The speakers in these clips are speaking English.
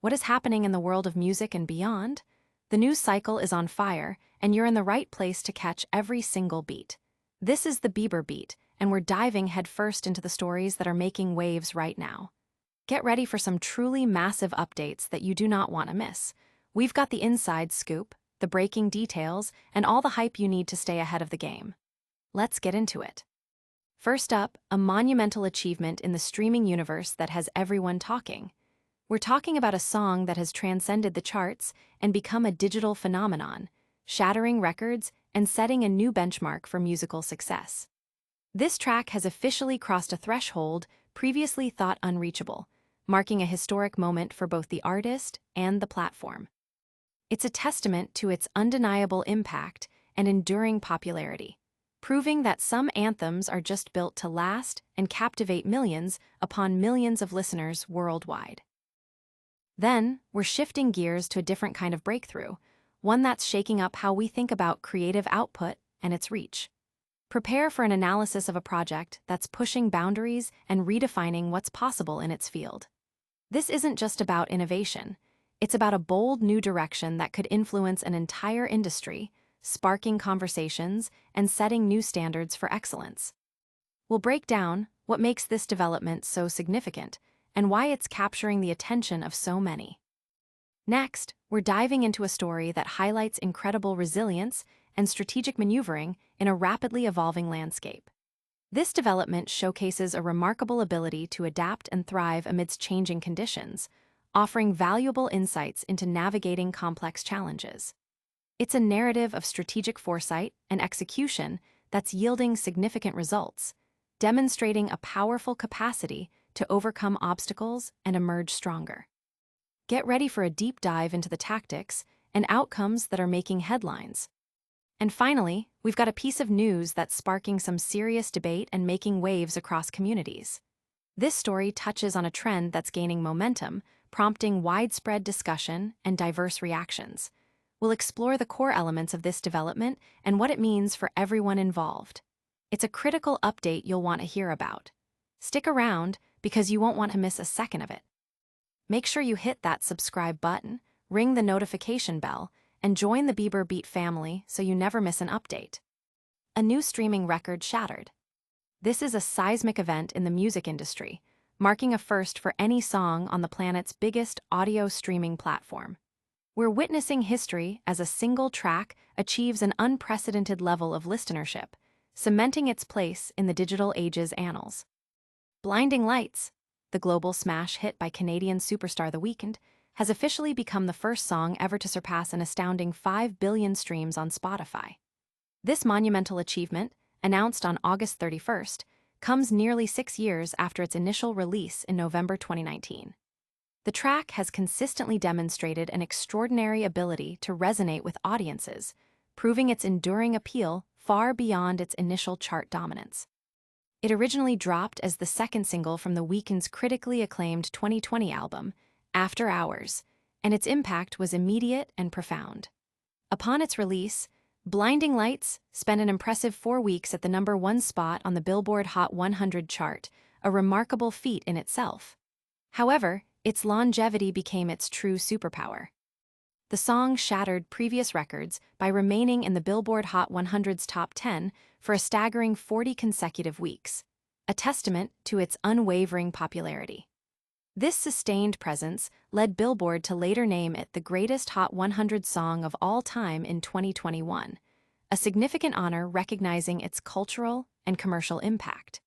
What is happening in the world of music and beyond? The news cycle is on fire, and you're in the right place to catch every single beat. This is the Bieber Beat, and we're diving headfirst into the stories that are making waves right now. Get ready for some truly massive updates that you do not want to miss. We've got the inside scoop, the breaking details, and all the hype you need to stay ahead of the game. Let's get into it. First up, a monumental achievement in the streaming universe that has everyone talking. We're talking about a song that has transcended the charts and become a digital phenomenon, shattering records and setting a new benchmark for musical success. This track has officially crossed a threshold previously thought unreachable, marking a historic moment for both the artist and the platform. It's a testament to its undeniable impact and enduring popularity, proving that some anthems are just built to last and captivate millions upon millions of listeners worldwide. Then, we're shifting gears to a different kind of breakthrough, one that's shaking up how we think about creative output and its reach. Prepare for an analysis of a project that's pushing boundaries and redefining what's possible in its field. This isn't just about innovation. It's about a bold new direction that could influence an entire industry, sparking conversations and setting new standards for excellence. We'll break down what makes this development so significant and why it's capturing the attention of so many. Next, we're diving into a story that highlights incredible resilience and strategic maneuvering in a rapidly evolving landscape. This development showcases a remarkable ability to adapt and thrive amidst changing conditions, offering valuable insights into navigating complex challenges. It's a narrative of strategic foresight and execution that's yielding significant results, demonstrating a powerful capacity to overcome obstacles and emerge stronger. Get ready for a deep dive into the tactics and outcomes that are making headlines. And finally, we've got a piece of news that's sparking some serious debate and making waves across communities. This story touches on a trend that's gaining momentum, prompting widespread discussion and diverse reactions. We'll explore the core elements of this development and what it means for everyone involved. It's a critical update you'll want to hear about. Stick around because you won't want to miss a second of it. Make sure you hit that subscribe button, ring the notification bell, and join the Bieber Beat family so you never miss an update. A new streaming record shattered. This is a seismic event in the music industry, marking a first for any song on the planet's biggest audio streaming platform. We're witnessing history as a single track achieves an unprecedented level of listenership, cementing its place in the digital age's annals. Blinding Lights, the global smash hit by Canadian superstar Weeknd, has officially become the first song ever to surpass an astounding 5 billion streams on Spotify. This monumental achievement, announced on August 31st, comes nearly 6 years after its initial release in November 2019. The track has consistently demonstrated an extraordinary ability to resonate with audiences, proving its enduring appeal far beyond its initial chart dominance. It originally dropped as the second single from the Weeknd's critically acclaimed 2020 album, After Hours, and its impact was immediate and profound. Upon its release, Blinding Lights spent an impressive 4 weeks at the #1 spot on the Billboard Hot 100 chart, a remarkable feat in itself. However, its longevity became its true superpower. The song shattered previous records by remaining in the Billboard Hot 100's top 10 for a staggering 40 consecutive weeks, a testament to its unwavering popularity. This sustained presence led Billboard to later name it the greatest Hot 100 song of all time in 2021, a significant honor recognizing its cultural and commercial impact.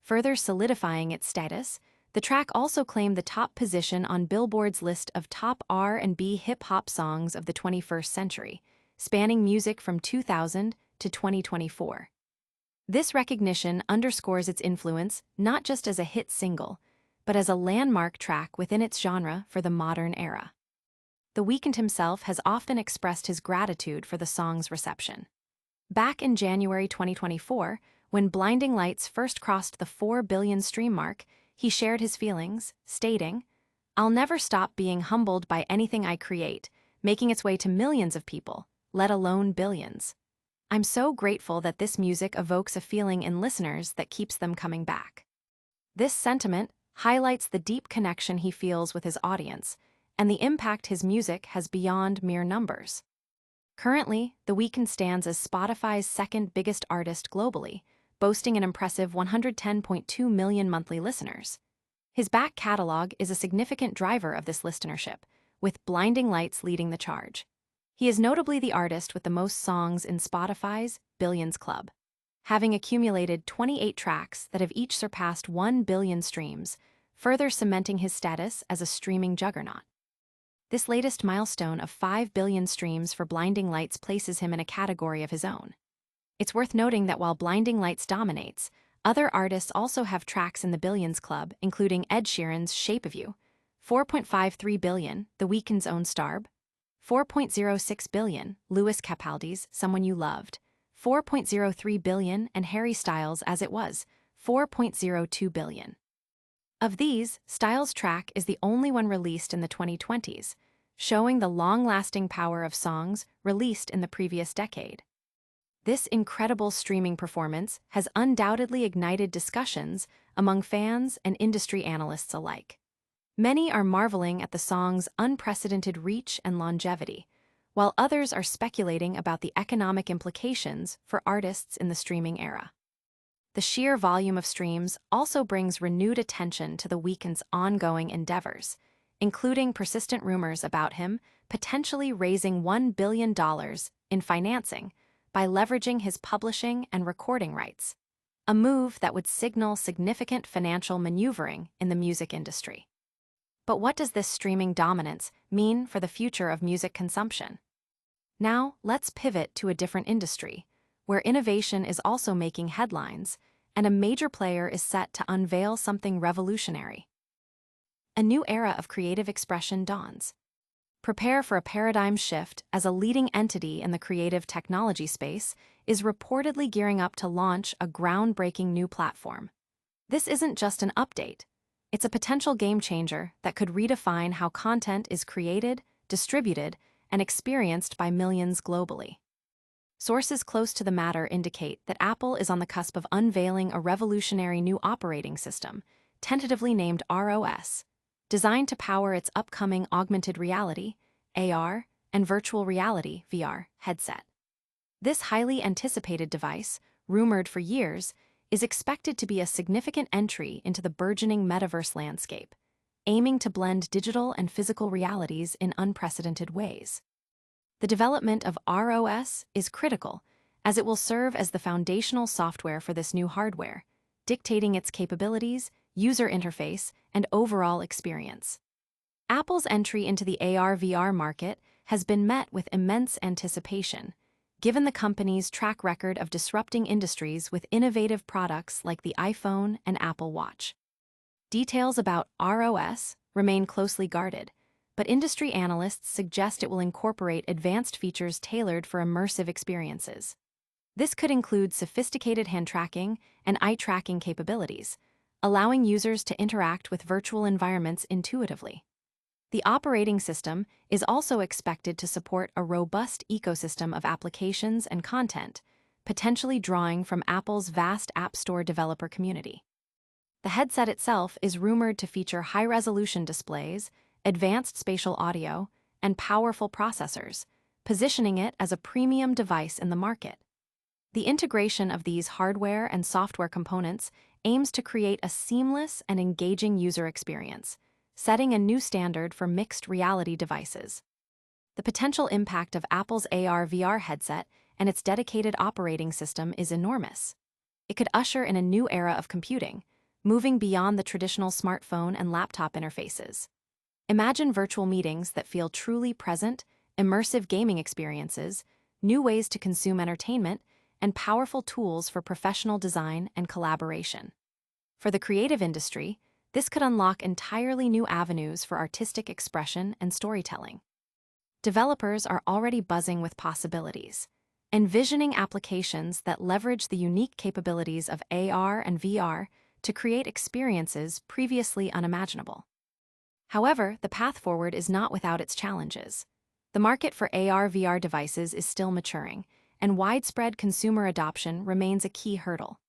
Further solidifying its status, the track also claimed the top position on Billboard's list of top R&B hip-hop songs of the 21st century, spanning music from 2000 to 2024. This recognition underscores its influence not just as a hit single, but as a landmark track within its genre for the modern era. The Weeknd himself has often expressed his gratitude for the song's reception. Back in January 2024, when Blinding Lights first crossed the 4 billion stream mark, he shared his feelings, stating, "I'll never stop being humbled by anything I create, making its way to millions of people, let alone billions. I'm so grateful that this music evokes a feeling in listeners that keeps them coming back." This sentiment highlights the deep connection he feels with his audience and the impact his music has beyond mere numbers. Currently, The Weeknd stands as Spotify's second biggest artist globally, boasting an impressive 110.2 million monthly listeners. His back catalog is a significant driver of this listenership, with Blinding Lights leading the charge. He is notably the artist with the most songs in Spotify's Billions Club, having accumulated 28 tracks that have each surpassed 1 billion streams, further cementing his status as a streaming juggernaut. This latest milestone of 5 billion streams for Blinding Lights places him in a category of his own. It's worth noting that while Blinding Lights dominates, other artists also have tracks in the Billions Club, including Ed Sheeran's Shape of You, 4.53 billion, The Weeknd's own Starb, 4.06 billion, Lewis Capaldi's Someone You Loved, 4.03 billion, and Harry Styles' As It Was, 4.02 billion. Of these, Styles' track is the only one released in the 2020s, showing the long-lasting power of songs released in the previous decade. This incredible streaming performance has undoubtedly ignited discussions among fans and industry analysts alike. Many are marveling at the song's unprecedented reach and longevity, while others are speculating about the economic implications for artists in the streaming era. The sheer volume of streams also brings renewed attention to The Weeknd's ongoing endeavors, including persistent rumors about him potentially raising $1 billion in financing by leveraging his publishing and recording rights, a move that would signal significant financial maneuvering in the music industry. But what does this streaming dominance mean for the future of music consumption? Now, let's pivot to a different industry, where innovation is also making headlines, and a major player is set to unveil something revolutionary. A new era of creative expression dawns. Prepare for a paradigm shift, as a leading entity in the creative technology space is reportedly gearing up to launch a groundbreaking new platform. This isn't just an update. It's a potential game changer that could redefine how content is created, distributed, and experienced by millions globally. Sources close to the matter indicate that Apple is on the cusp of unveiling a revolutionary new operating system, tentatively named ROS, designed to power its upcoming augmented reality, AR, and virtual reality, VR, headset. This highly anticipated device, rumored for years, is expected to be a significant entry into the burgeoning metaverse landscape, aiming to blend digital and physical realities in unprecedented ways. The development of ROS is critical, as it will serve as the foundational software for this new hardware, dictating its capabilities, user interface, and overall experience. Apple's entry into the AR/VR market has been met with immense anticipation, given the company's track record of disrupting industries with innovative products like the iPhone and Apple Watch. Details about ROS remain closely guarded, but industry analysts suggest it will incorporate advanced features tailored for immersive experiences. This could include sophisticated hand tracking and eye tracking capabilities, allowing users to interact with virtual environments intuitively. The operating system is also expected to support a robust ecosystem of applications and content, potentially drawing from Apple's vast App Store developer community. The headset itself is rumored to feature high-resolution displays, advanced spatial audio, and powerful processors, positioning it as a premium device in the market. The integration of these hardware and software components aims to create a seamless and engaging user experience, setting a new standard for mixed reality devices. The potential impact of Apple's AR/VR headset and its dedicated operating system is enormous. It could usher in a new era of computing, moving beyond the traditional smartphone and laptop interfaces. Imagine virtual meetings that feel truly present, immersive gaming experiences, new ways to consume entertainment, and powerful tools for professional design and collaboration. For the creative industry, this could unlock entirely new avenues for artistic expression and storytelling. Developers are already buzzing with possibilities, envisioning applications that leverage the unique capabilities of AR and VR to create experiences previously unimaginable. However, the path forward is not without its challenges. The market for AR/VR devices is still maturing, and widespread consumer adoption remains a key hurdle.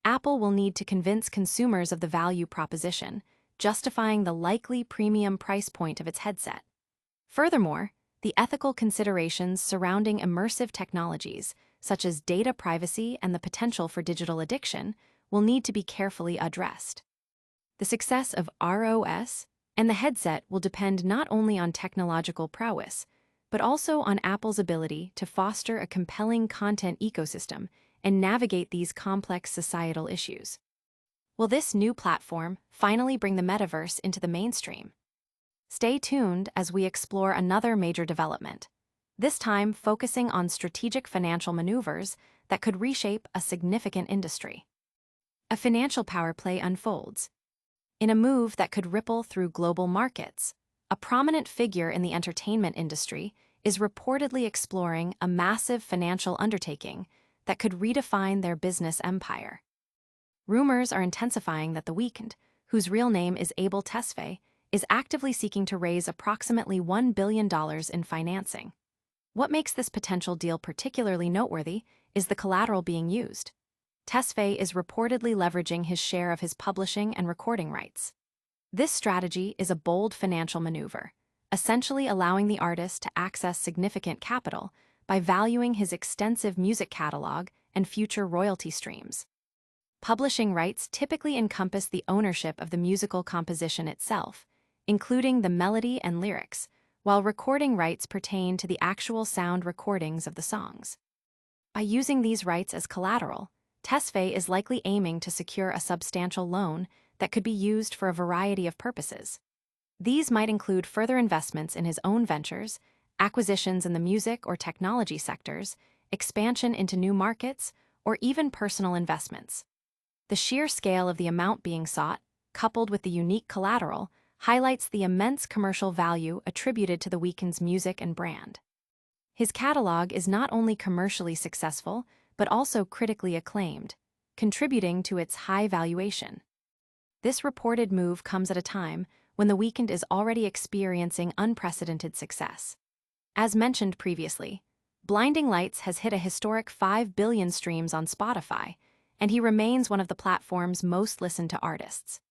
Apple will need to convince consumers of the value proposition, justifying the likely premium price point of its headset. Furthermore, the ethical considerations surrounding immersive technologies, such as data privacy and the potential for digital addiction, will need to be carefully addressed. The success of ROS and the headset will depend not only on technological prowess, but also on Apple's ability to foster a compelling content ecosystem and navigate these complex societal issues. Will this new platform finally bring the metaverse into the mainstream? Stay tuned as we explore another major development, this time focusing on strategic financial maneuvers that could reshape a significant industry. A financial power play unfolds. In a move that could ripple through global markets, a prominent figure in the entertainment industry is reportedly exploring a massive financial undertaking that could redefine their business empire. Rumors are intensifying that the Weeknd, whose real name is Abel Tesfaye, is actively seeking to raise approximately $1 billion in financing. What makes this potential deal particularly noteworthy is the collateral being used. Tesfaye is reportedly leveraging his share of his publishing and recording rights. This strategy is a bold financial maneuver, essentially allowing the artist to access significant capital by valuing his extensive music catalog and future royalty streams. Publishing rights typically encompass the ownership of the musical composition itself, including the melody and lyrics, while recording rights pertain to the actual sound recordings of the songs. By using these rights as collateral, Tesfaye is likely aiming to secure a substantial loan that could be used for a variety of purposes. These might include further investments in his own ventures, acquisitions in the music or technology sectors, expansion into new markets, or even personal investments. The sheer scale of the amount being sought, coupled with the unique collateral, highlights the immense commercial value attributed to the Weeknd's music and brand. His catalog is not only commercially successful, but also critically acclaimed, contributing to its high valuation. This reported move comes at a time when the Weeknd is already experiencing unprecedented success. As mentioned previously, Blinding Lights has hit a historic 5 billion streams on Spotify, and he remains one of the platform's most listened to artists.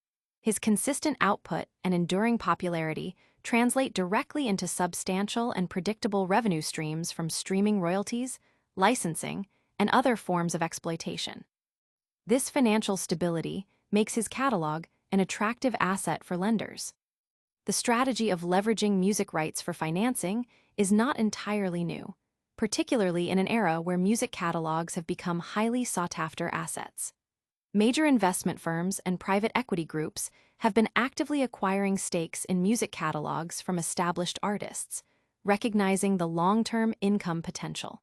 His consistent output and enduring popularity translate directly into substantial and predictable revenue streams from streaming royalties, licensing, and other forms of exploitation. This financial stability makes his catalog an attractive asset for lenders. The strategy of leveraging music rights for financing is not entirely new, particularly in an era where music catalogs have become highly sought-after assets. Major investment firms and private equity groups have been actively acquiring stakes in music catalogs from established artists, recognizing the long-term income potential.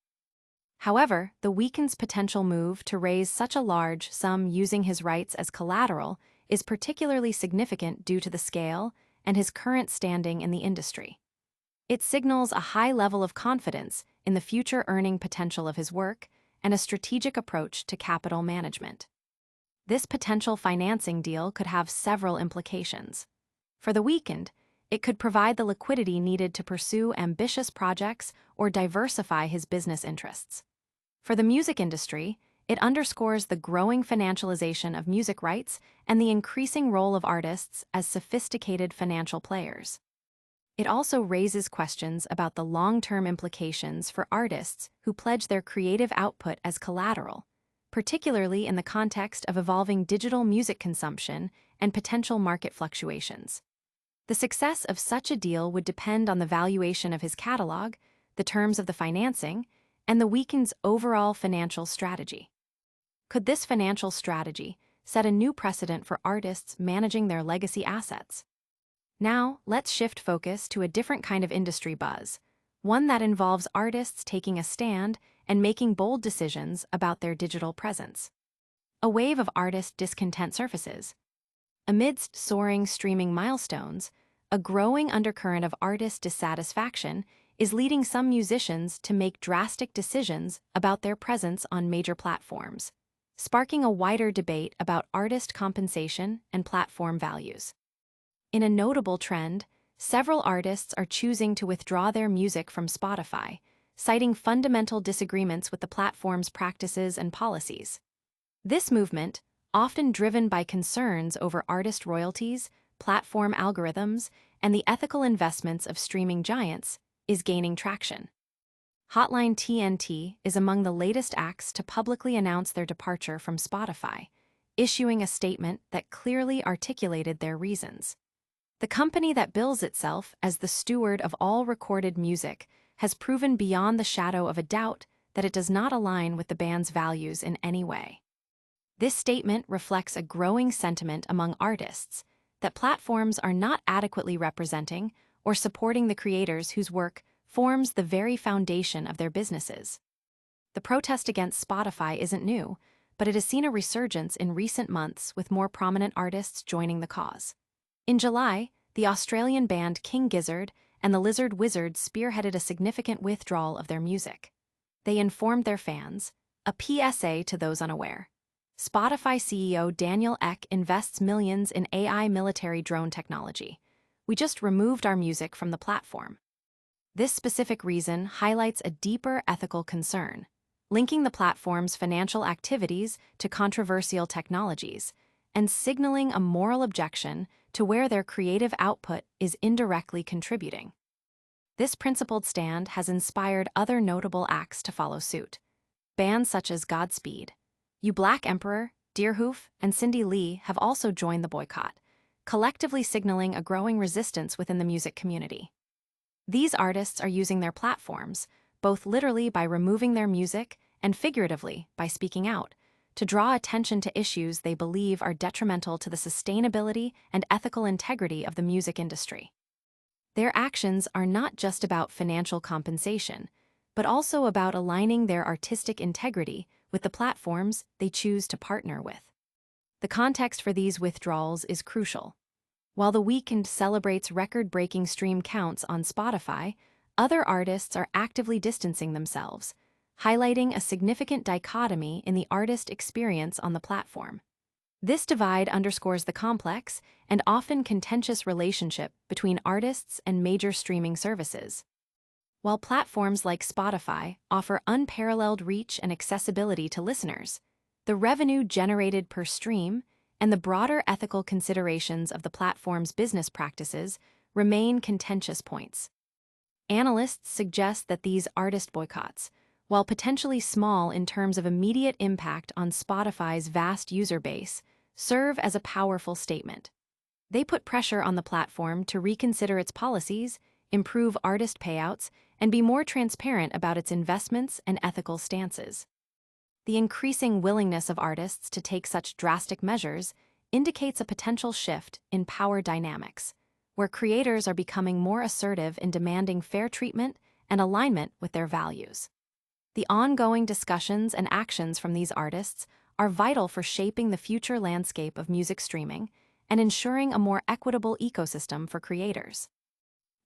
However, the Weeknd's potential move to raise such a large sum using his rights as collateral is particularly significant due to the scale and his current standing in the industry. It signals a high level of confidence in the future earning potential of his work and a strategic approach to capital management. This potential financing deal could have several implications. For the Weeknd, it could provide the liquidity needed to pursue ambitious projects or diversify his business interests. For the music industry, it underscores the growing financialization of music rights and the increasing role of artists as sophisticated financial players. It also raises questions about the long-term implications for artists who pledge their creative output as collateral, particularly in the context of evolving digital music consumption and potential market fluctuations. The success of such a deal would depend on the valuation of his catalog, the terms of the financing, and the Weeknd's overall financial strategy. Could this financial strategy set a new precedent for artists managing their legacy assets? Now, let's shift focus to a different kind of industry buzz, one that involves artists taking a stand and making bold decisions about their digital presence. A wave of artist discontent surfaces. Amidst soaring streaming milestones, a growing undercurrent of artist dissatisfaction is leading some musicians to make drastic decisions about their presence on major platforms, sparking a wider debate about artist compensation and platform values. In a notable trend, several artists are choosing to withdraw their music from Spotify, citing fundamental disagreements with the platform's practices and policies. This movement, often driven by concerns over artist royalties, platform algorithms, and the ethical investments of streaming giants, is gaining traction. Hotline TNT is among the latest acts to publicly announce their departure from Spotify, issuing a statement that clearly articulated their reasons. The company that bills itself as the steward of all recorded music has proven beyond the shadow of a doubt that it does not align with the band's values in any way. This statement reflects a growing sentiment among artists that platforms are not adequately representing or supporting the creators whose work forms the very foundation of their businesses. The protest against Spotify isn't new, but it has seen a resurgence in recent months with more prominent artists joining the cause. In July, the Australian band Gizzard and the Lizard Wizard spearheaded a significant withdrawal of their music. They informed their fans, a PSA to those unaware. Spotify CEO Daniel Ek invests millions in AI military drone technology. We just removed our music from the platform. This specific reason highlights a deeper ethical concern, linking the platform's financial activities to controversial technologies and signaling a moral objection to where their creative output is indirectly contributing. This principled stand has inspired other notable acts to follow suit. Bands such as Godspeed, You Black Emperor, Deerhoof, and Cindy Lee have also joined the boycott, collectively signaling a growing resistance within the music community. These artists are using their platforms, both literally by removing their music and figuratively by speaking out, to draw attention to issues they believe are detrimental to the sustainability and ethical integrity of the music industry. Their actions are not just about financial compensation, but also about aligning their artistic integrity with the platforms they choose to partner with. The context for these withdrawals is crucial. While The Weeknd celebrates record-breaking stream counts on Spotify, other artists are actively distancing themselves, highlighting a significant dichotomy in the artist experience on the platform. This divide underscores the complex and often contentious relationship between artists and major streaming services. While platforms like Spotify offer unparalleled reach and accessibility to listeners, the revenue generated per stream and the broader ethical considerations of the platform's business practices remain contentious points. Analysts suggest that these artist boycotts, while potentially small in terms of immediate impact on Spotify's vast user base, serve as a powerful statement. They put pressure on the platform to reconsider its policies, improve artist payouts, and be more transparent about its investments and ethical stances. The increasing willingness of artists to take such drastic measures indicates a potential shift in power dynamics, where creators are becoming more assertive in demanding fair treatment and alignment with their values. The ongoing discussions and actions from these artists are vital for shaping the future landscape of music streaming and ensuring a more equitable ecosystem for creators.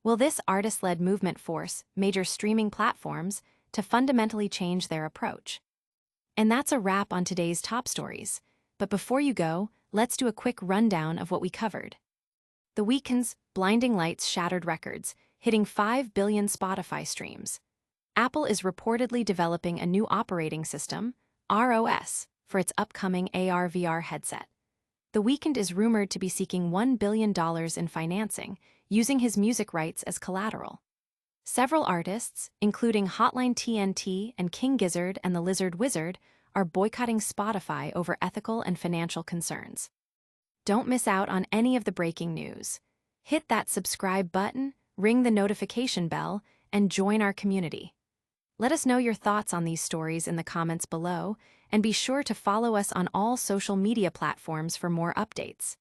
Will this artist-led movement force major streaming platforms to fundamentally change their approach? And that's a wrap on today's top stories. But before you go, let's do a quick rundown of what we covered. The Weeknd's Blinding Lights shattered records, hitting 5 billion Spotify streams. Apple is reportedly developing a new operating system, ROS, for its upcoming AR/VR headset. The Weeknd is rumored to be seeking $1 billion in financing, using his music rights as collateral. Several artists, including Hotline TNT and Gizzard and the Lizard Wizard, are boycotting Spotify over ethical and financial concerns. Don't miss out on any of the breaking news. Hit that subscribe button, ring the notification bell, and join our community. Let us know your thoughts on these stories in the comments below, and be sure to follow us on all social media platforms for more updates.